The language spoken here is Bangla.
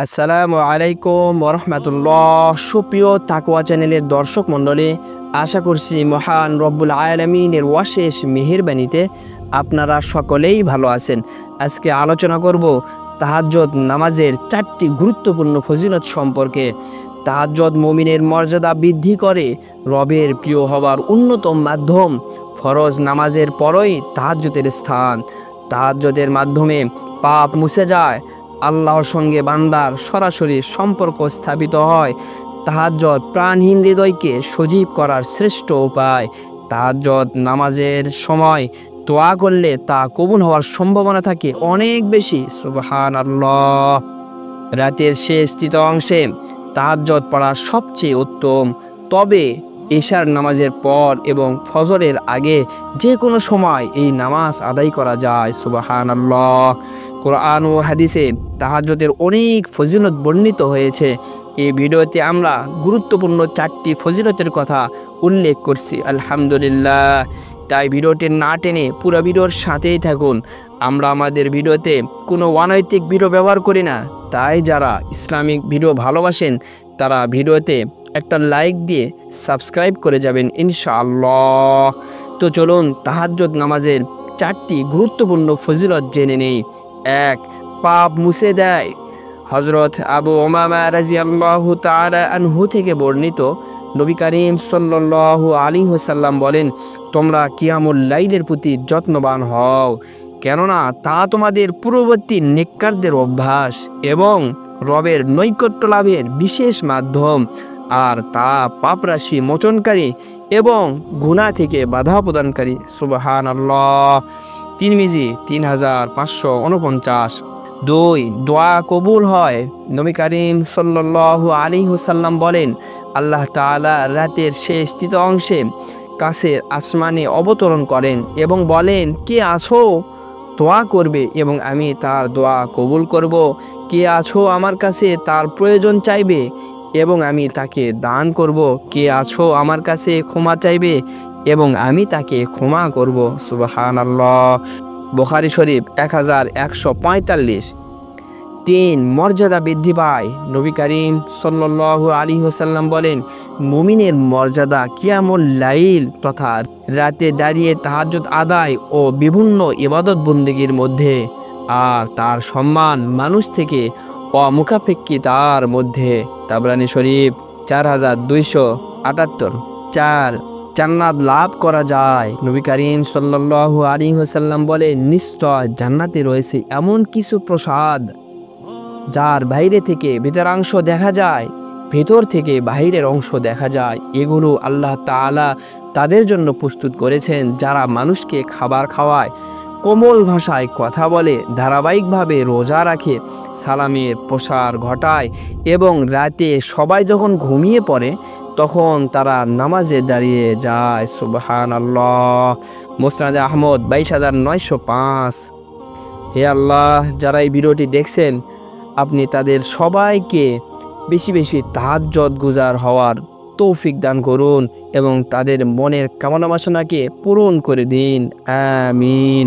আসসালামু আলাইকুম ওরহমতুল্লাহ। সুপ্রিয় তাকওয়া চ্যানেলের দর্শক মণ্ডলী, আশা করছি মহান রব্বুল আলামিনের অশেষ মেহেরবানিতে আপনারা সকলেই ভালো আছেন। আজকে আলোচনা করব তাহাজ্জুদ নামাজের 4টি গুরুত্বপূর্ণ ফজিলত সম্পর্কে। তাহাজ্জুদ মুমিনের মর্যাদা বৃদ্ধি করে, রবের প্রিয় হবার অন্যতম মাধ্যম। ফরজ নামাজের পরই তাহাজ্জুদের স্থান। তাহাজ্জুদের মাধ্যমে পাপ মুছে যায়, আল্লাহর সঙ্গে বান্দার সরাসরি সম্পর্ক স্থাপিত হয়। তাহাজ্জুদ প্রাণহীন হৃদয়কে সজীব করার শ্রেষ্ঠ উপায়। তাহাজ্জুদ নামাজের সময় দোয়া করলে তা কবুল হওয়ার সম্ভাবনা থাকে অনেক বেশি। সুবহানাল্লাহ। রাতের শেষ অংশে তাহাজ্জুদ পড়া সবচেয়ে উত্তম, তবে এশার নামাজের পর এবং ফজরের আগে যে কোনো সময় এই নামাজ আদায় করা যায়। সুবহানাল্লাহ। কোরআন ও হাদিসে তাহাজ্জুদের অনেক ফজিলত বর্ণিত হয়েছে। এই ভিডিওতে আমরা গুরুত্বপূর্ণ 4টি ফজিলতের কথা উল্লেখ করছি। আলহামদুলিল্লাহ। তাই ভিডিওটি না টেনে পুরো ভিডিওর সাথেই থাকুন। আমরা আমাদের ভিডিওতে কোনো অনৈতিক ভিডিও ব্যবহার করি না, তাই যারা ইসলামিক ভিডিও ভালোবাসেন তারা ভিডিওতে একটা লাইক দিয়ে সাবস্ক্রাইব করে যাবেন ইনশাআল্লাহ। তো চলুন তাহাজ্জুদ নামাজের 4টি গুরুত্বপূর্ণ ফজিলত জেনে নেই। 1. পাপ মুছে দেয়। হযরত আবু উমামা রাদিয়াল্লাহু তাআলা আনহু থেকে বর্ণিত, নবী করিম সাল্লাল্লাহু আলাইহি ওয়াসাল্লাম বলেন, তোমরা কিয়ামুল লাইলের প্রতি যত্নবান হও, কেননা তা তোমাদের পূর্ববর্তী নেককারদের অভ্যাস এবং রবের নৈকট্য লাভের বিশেষ মাধ্যম, আর তা পাপরাশি মোচনকারী এবং গুনাহ থেকে বাধা প্রদানকারী। সুবহানাল্লাহ। তিরমিজি 3549। 2. দোয়া কবুল হয়। নবী করিম সাল্লাল্লাহু আলাইহি ওয়াসাল্লাম বলেন, আল্লাহ তাআলা রাতের শেষ অংশে কাছের আসমানে অবতরণ করেন এবং বলেন, কে আছো দোয়া করবে এবং আমি তার দোয়া কবুল করব। কে আছো আমার কাছে তার প্রয়োজন চাইবে এবং আমি তাকে দান করব। কে আছো আমার কাছে ক্ষমা চাইবে এবং আমি তাকে ক্ষমা করব। সুবহানাল্লাহ। বুখারী শরীফ 1145। 3. মর্যাদা বৃদ্ধি পায়। নবী করিম সাল্লাল্লাহু আলাইহি ওয়াসাল্লাম বলেন, মুমিনের মর্যাদা কিয়ামুল লাইল তথা রাতে দাঁড়িয়ে তাহাজ্জুদ আদায় ও বিভিন্ন ইবাদত বন্দেগীর মধ্যে, আর তার সম্মান মানুষ থেকে অমুখাপেক্ষী তার মধ্যে। তাবরানী শরীফ 4278। 4. জান্নাত লাভ করা যায়। নবী করিম সাল্লাল্লাহু আলাইহি ওয়াসাল্লাম বলেন, নিশ্চয় জান্নাতে রয়েছে এমন কিছু প্রসাদ যার বাইরে থেকে ভেতরাংশ দেখা যায়, ভেতর থেকে বাহিরের অংশ দেখা যায়। এগুলো আল্লাহ তাআলা তাদের জন্য প্রস্তুত করেছেন যারা মানুষকে খাবার খাওয়ায়, কোমল ভাষায় কথা বলে, ধারাবাহিকভাবে রোজা রাখে, সালামের প্রসার ঘটায় এবং রাতে সবাই যখন ঘুমিয়ে পড়ে তখন তারা নামাজে দাঁড়িয়ে যায়। সুবহানাল্লাহ। মুসনাদে আহমদ 22905। হে আল্লাহ, যারা এই ভিডিওটি দেখছেন আপনি তাদের সবাইকে বেশি বেশি তাহাজ্জুদ গুজার হওয়ার তৌফিক দান করুন এবং তাদের মনের কামনা বাসনাকে পূরণ করে দিন। আমিন।